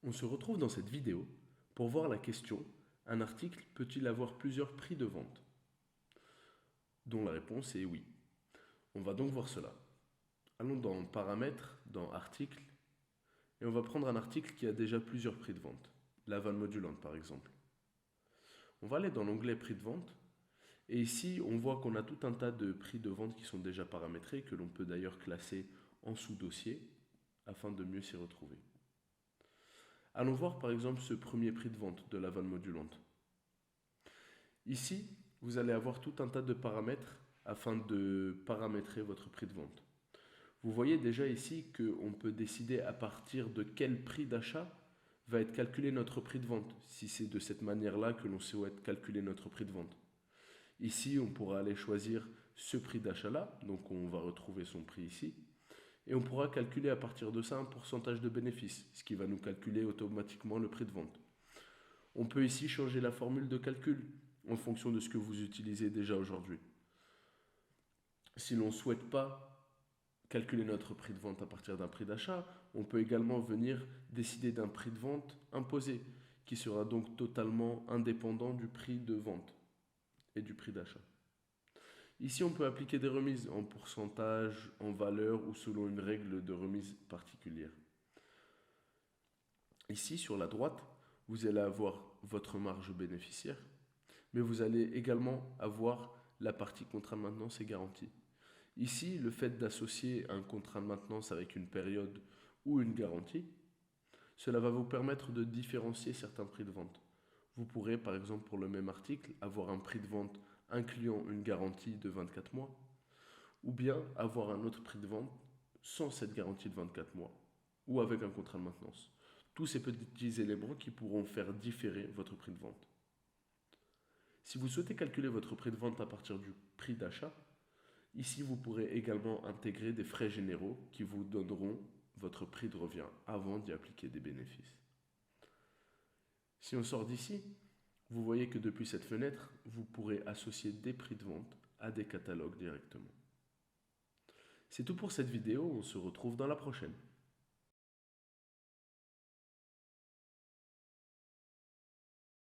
On se retrouve dans cette vidéo pour voir la question « Un article peut-il avoir plusieurs prix de vente ?» dont la réponse est oui. On va donc voir cela. Allons dans Paramètres, dans Articles, et on va prendre un article qui a déjà plusieurs prix de vente, la vanne modulante par exemple. On va aller dans l'onglet Prix de vente, et ici on voit qu'on a tout un tas de prix de vente qui sont déjà paramétrés, que l'on peut d'ailleurs classer en sous-dossiers, afin de mieux s'y retrouver. Allons voir par exemple ce premier prix de vente de la vanne modulante. Ici, vous allez avoir tout un tas de paramètres afin de paramétrer votre prix de vente. Vous voyez déjà ici qu'on peut décider à partir de quel prix d'achat va être calculé notre prix de vente, si c'est de cette manière-là que l'on souhaite calculer notre prix de vente. Ici, on pourra aller choisir ce prix d'achat-là, donc on va retrouver son prix ici, et on pourra calculer à partir de ça un pourcentage de bénéfice, ce qui va nous calculer automatiquement le prix de vente. On peut ici changer la formule de calcul en fonction de ce que vous utilisez déjà aujourd'hui. Si l'on ne souhaite pas calculer notre prix de vente à partir d'un prix d'achat, on peut également venir décider d'un prix de vente imposé, qui sera donc totalement indépendant du prix de vente et du prix d'achat. Ici, on peut appliquer des remises en pourcentage, en valeur ou selon une règle de remise particulière. Ici, sur la droite, vous allez avoir votre marge bénéficiaire, mais vous allez également avoir la partie contrat de maintenance et garantie. Ici, le fait d'associer un contrat de maintenance avec une période ou une garantie, cela va vous permettre de différencier certains prix de vente. Vous pourrez, par exemple, pour le même article, avoir un prix de vente incluant une garantie de 24 mois, ou bien avoir un autre prix de vente sans cette garantie de 24 mois, ou avec un contrat de maintenance. Tous ces petits éléments qui pourront faire différer votre prix de vente. Si vous souhaitez calculer votre prix de vente à partir du prix d'achat, ici vous pourrez également intégrer des frais généraux qui vous donneront votre prix de revient avant d'y appliquer des bénéfices. Si on sort d'ici, vous voyez que depuis cette fenêtre, vous pourrez associer des prix de vente à des catalogues directement. C'est tout pour cette vidéo, on se retrouve dans la prochaine.